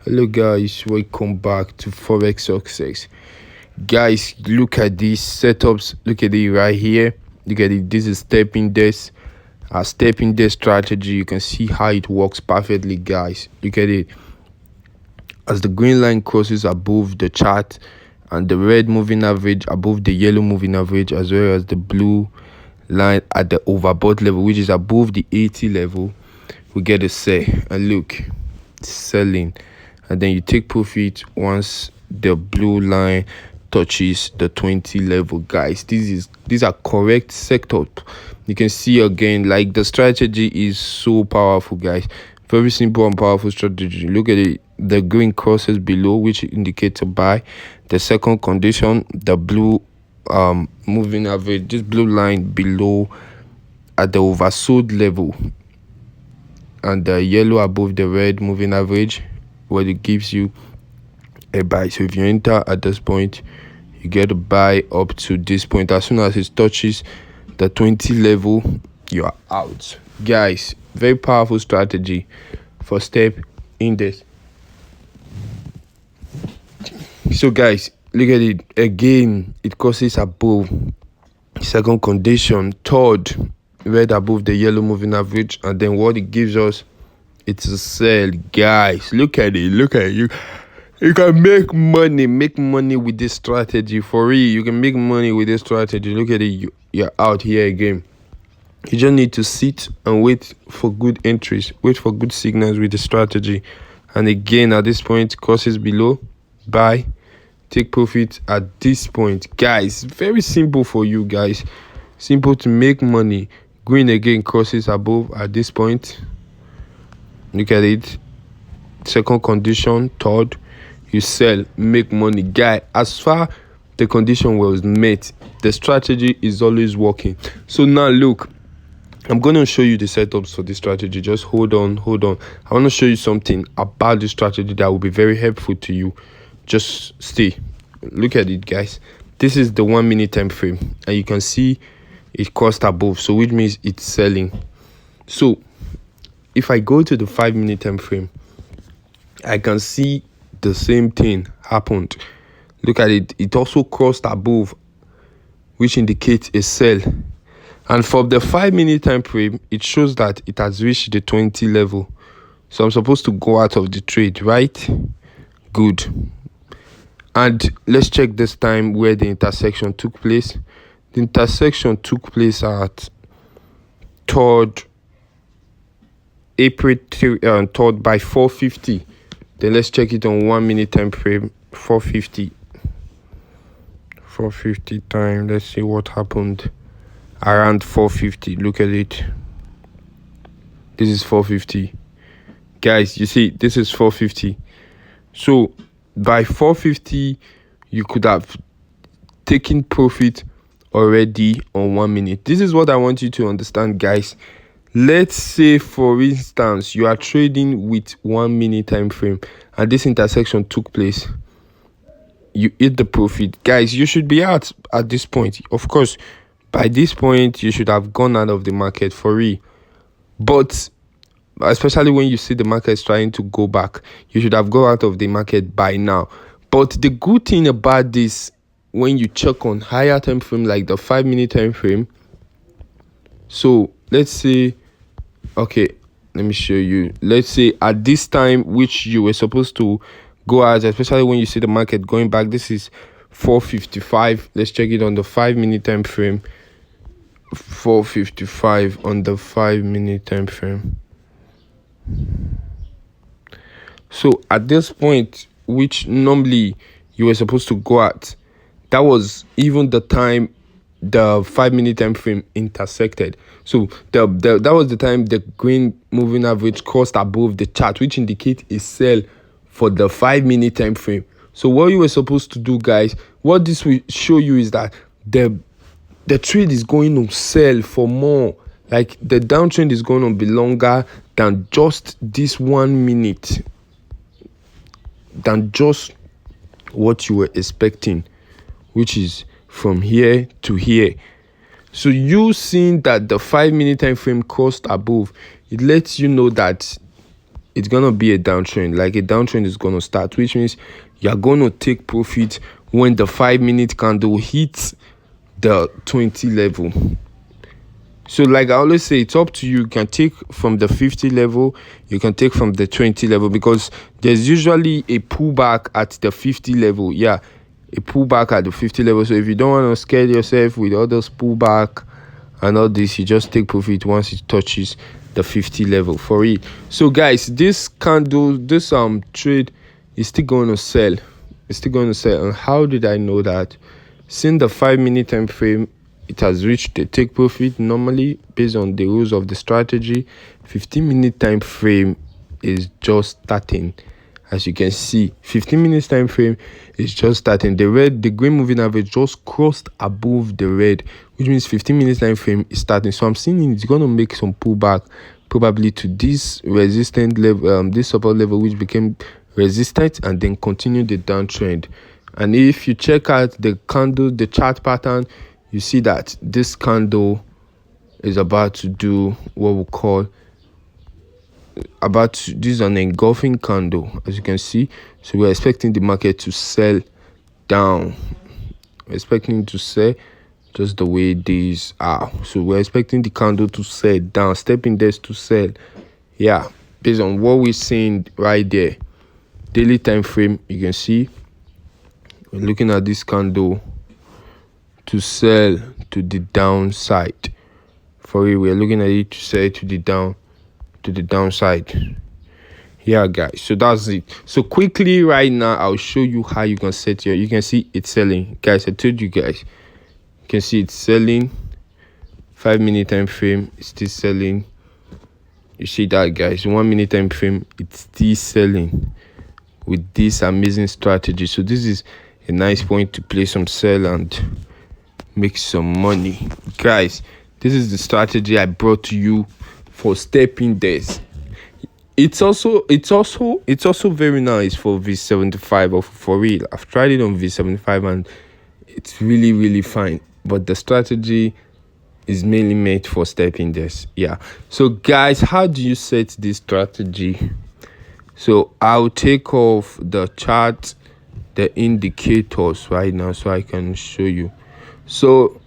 Hello guys, welcome back to Forex Success. Guys, look at these setups. Look at it right here. Look at it. This is stepping this. A stepping this strategy. You can see how it works perfectly, guys. Look at it. As the green line crosses above the chart and the red moving average above the yellow moving average, as well as the blue line at the overbought level, which is above the 80 level, we get a sell. And look, selling. And then you take profit once the blue line touches the 20 level, guys. These are correct sector. You can see again, like, the strategy is so powerful, guys. Very simple and powerful strategy. Look at it. The green crosses below, which indicates a buy. The second condition, the blue moving average, this blue line below at the oversold level, and the yellow above the red moving average, where it gives you a buy. So if you enter at this point, you get a buy up to this point. As soon as it touches the 20 level, you are out, guys. Very powerful strategy for step in this. So guys, look at it again. It crosses above second condition, third red above the yellow moving average, and then what it gives us, it's a sell, guys. Look at it. Look at it. You can make money with this strategy for real. You can make money with this strategy. Look at it. You're out here again. You just need to sit and wait for good entries, wait for good signals with the strategy. And again, at this point, crosses below, buy, take profit at this point, guys. Very simple for you guys. Simple to make money. Green again crosses above at this point. Look at it. Second condition, third, you sell, make money, guy. As far the condition was met, the strategy is always working. So now look, I'm going to show you the setups for this strategy. Just hold on. I want to show you something about the strategy that will be very helpful to you. Just stay. Look at it, guys. This is the 1 minute time frame, and you can see it crossed above, so which means it's selling. So if I go to the 5 minute time frame, I can see the same thing happened. Look at it. It also crossed above, which indicates a sell. And for the 5 minute time frame, it shows that it has reached the 20 level. So I'm supposed to go out of the trade, right? Good. And let's check this time where the intersection took place. The intersection took place at 3rd April 3rd by 4:50. Then let's check it on 1 minute time frame. 4:50 time. Let's see what happened around 4:50. Look at it. This is 4:50, guys. You see, this is 4:50. So by 4:50, you could have taken profit already on 1 minute. This is what I want you to understand, guys. Let's say, for instance, you are trading with 1 minute time frame and this intersection took place. You hit the profit, guys. You should be out at this point. Of course, by this point, you should have gone out of the market for real. But especially when you see the market is trying to go back, you should have gone out of the market by now. But the good thing about this, when you check on higher time frame like the 5 minute time frame, so let's say, okay, let me show you. Let's say at this time, which you were supposed to go out, especially when you see the market going back, this is 4:55. Let's check it on the 5 minute time frame. 4:55 on the 5 minute time frame. So at this point, which normally you were supposed to go at, that was even the time the 5 minute time frame intersected. So that was the time the green moving average crossed above the chart, which indicates a sell for the 5 minute time frame. So what you were supposed to do, guys, what this will show you is that the trade is going to sell for more. Like, the downtrend is going to be longer than just this 1 minute, than just what you were expecting, which is from here to here. So you seeing that the 5 minute time frame crossed above, it lets you know that it's gonna be a downtrend. Like a downtrend is gonna start, which means you're gonna take profit when the 5-minute candle hits the 20 level. So like I always say, it's up to you. You can take from the 50 level, you can take from the 20 level, because there's usually a pullback at the 50 level. Yeah, a pullback at the 50 level. So if you don't want to scare yourself with all those pullback and all this, you just take profit once it touches the 50 level for it. So guys, this candle, this trade is still going to sell. It's still going to sell. And how did I know that? Since the 5-minute time frame, it has reached the take profit. Normally, based on the rules of the strategy, 15-minute time frame is just starting. As you can see, 15 minutes time frame is just starting. The green moving average just crossed above the red, which means 15 minutes time frame is starting. So I'm seeing it's going to make some pullback, probably to this resistant level, this support level, which became resistant, and then continue the downtrend. And if you check out the candle, the chart pattern, you see that this candle is about to do what we call this is an engulfing candle, as you can see. So we're expecting the market to sell down. We're expecting to sell just the way these are. So we're expecting the candle to sell down, stepping this to sell. Yeah, based on what we're seeing right there. Daily time frame, you can see we're looking at this candle to sell to the downside. For it, we're looking at it to sell to the downside. Yeah guys, so that's it. So quickly right now, I'll show you how you can set you can see it's selling. Guys, I told you guys, you can see it's selling. 5-minute time frame, it's still selling. You see that, guys? 1-minute time frame, it's still selling with this amazing strategy. So this is a nice point to play some sell and make some money. Guys, this is the strategy I brought to you for stepping this. It's also very nice for V75 or for real. I've tried it on V75 and it's really fine. But the strategy is mainly made for stepping this. Yeah. So guys, how do you set this strategy? So I'll take off the chart, the indicators right now, so I can show you. So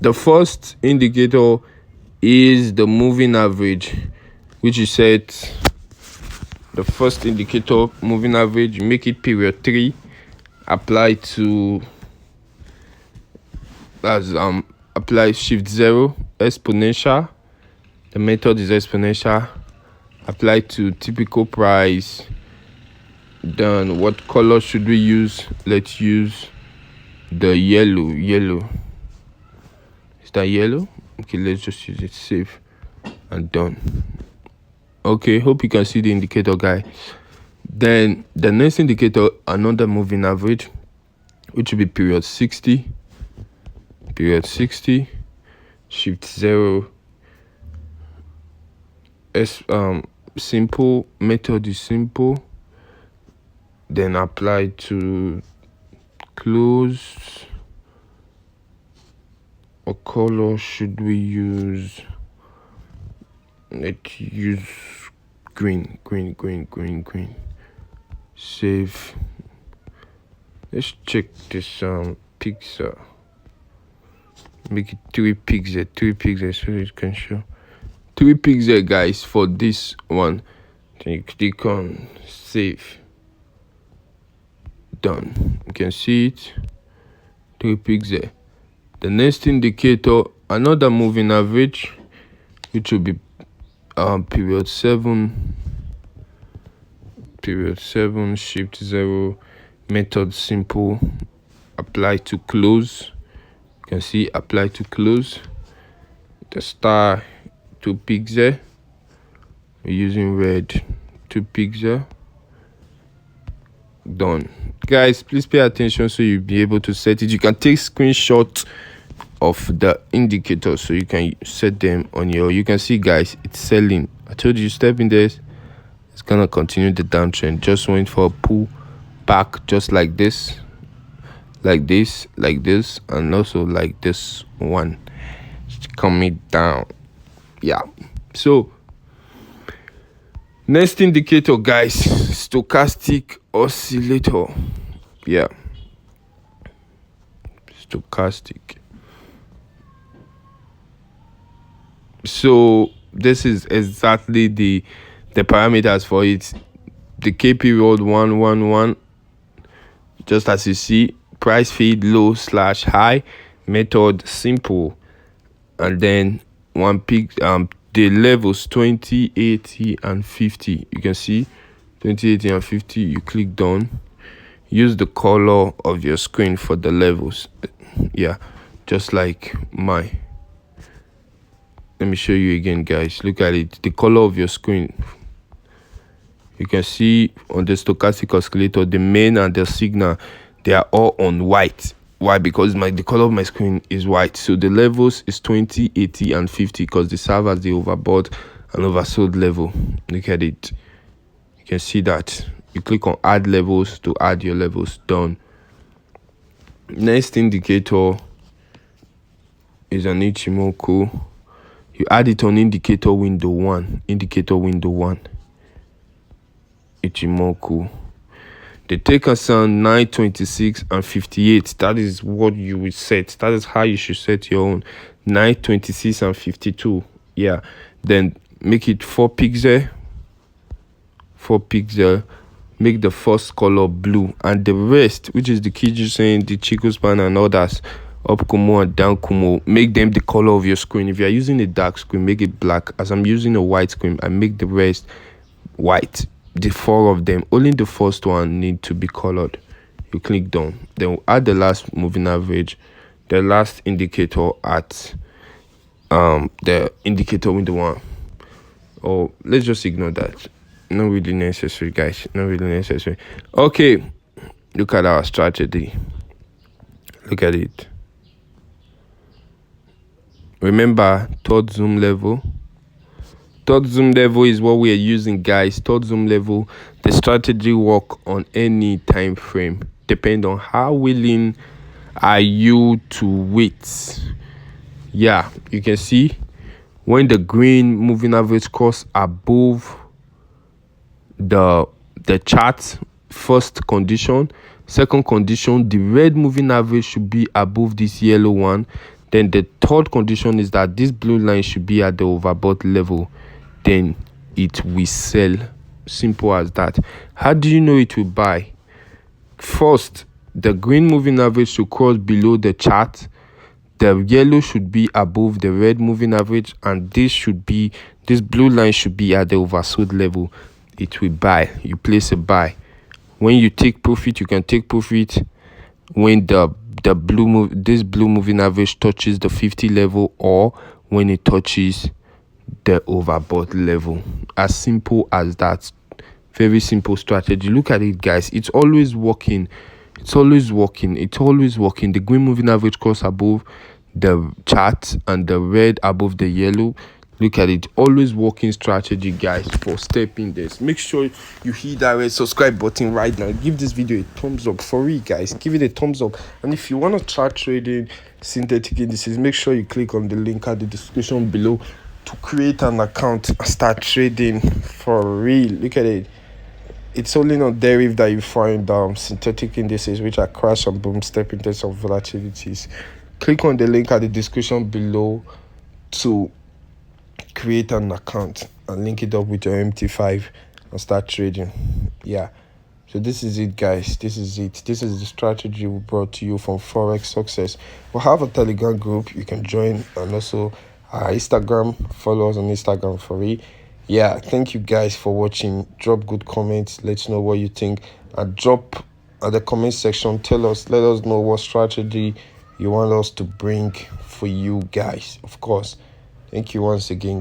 the first indicator is the moving average, which you set the first indicator, moving average, you make it period 3, apply to apply shift 0, exponential. The method is exponential. Apply to typical price. Then what color should we use? Let's use the yellow. Is that yellow? Okay, let's just use it. Save and done. Okay, hope you can see the indicator, guy. Then the next indicator, another moving average, which will be period 60, shift 0, simple. Method is simple. Then apply to close. What color should we use? Let's use green. Save. Let's check this pixel. Make it 3 pixels so it can show 3 pixels, guys, for this one. Then you click on save. Done. You can see it. 3 pixels. The next indicator, another moving average, which will be period 7, shift 0, method simple, apply to close. You can see apply to close. The star, 2 pixels. We're using red, 2 pixels. Done. Guys, please pay attention so you'll be able to set it. You can take screenshots of the indicators so you can set them on your. You can see, guys, it's selling. I told you, step in this, it's gonna continue the downtrend. Just went for a pull back, just like this, and also like this one. It's coming down. Yeah. So Next indicator, guys, stochastic oscillator. Yeah, stochastic. So this is exactly the parameters for it. The K period 111, just as you see, price feed low slash high, method simple, and then one peak, the levels 20, 80 and 50. You can see 20, 80 and 50. You click done. Use the color of your screen for the levels. Yeah, just like mine. Let me show you again, guys. Look at it. The color of your screen. You can see on the stochastic oscillator, the main and the signal, they are all on white. Why? Because the color of my screen is white. So the levels is 20, 80 and 50 because they serve as the overbought and oversold level. Look at it. You can see that. You click on add levels to add your levels. Done. Next indicator is an Ichimoku. You add it on indicator window 1. Indicator window 1. Ichimoku. The taker sound 926 and 58. That is what you will set. That is how you should set your own. 926 and 52. Yeah. Then make it 4 pixel. 4 pixel. Make the first color blue. And the rest, which is the Kiju saying, the Chico span and others, up Kumo and down Kumo, make them the color of your screen. If you are using a dark screen, make it black. As I'm using a white screen, I make the rest white. The 4 of them, only the first one need to be colored. You click done. Then we'll add the last moving average, the last indicator at the indicator window 1. Or let's just ignore that. Not really necessary, guys. Not really necessary. Okay, look at our strategy. Look at it. Remember, third zoom level. Third zoom level is what we are using, guys. Third zoom level, the strategy work on any time frame. Depend on how willing are you to wait. Yeah, you can see when the green moving average cross above the chart, first condition. Second condition, the red moving average should be above this yellow one. Then the third condition is that this blue line should be at the overbought level. Then it will sell. Simple as that. How do you know it will buy? First, the green moving average should cross below the chart. The yellow should be above the red moving average, and this blue line should be at the oversold level. It will buy. You place a buy. When you take profit, you can take profit when this blue moving average touches the 50 level, or when it touches the overbought level. As simple as that. Very simple strategy. Look at it, guys. It's always working. It's always working. It's always working. The green moving average cross above the chart and the red above the yellow. Look at it. Always working strategy, guys, for stepping this. Make sure you hit that red subscribe button right now. Give this video a thumbs up for real, guys. Give it a thumbs up. And if you want to start trading synthetic indices, make sure you click on the link at the description below to create an account and start trading for real. Look at it. It's only on derivative that you find synthetic indices, which are crash and boom stepping tests of volatilities. Click on the link at the description below to create an account and link it up with your MT5 and start trading. Yeah, so this is it, guys. This is it. This is the strategy we brought to you from Forex Success. We have a Telegram group you can join, and also our Instagram. Follow us on Instagram for it. Yeah, thank you guys for watching. Drop good comments. Let us know what you think, and drop at the comment section. Let us know what strategy you want us to bring for you guys. Of course. Thank you once again.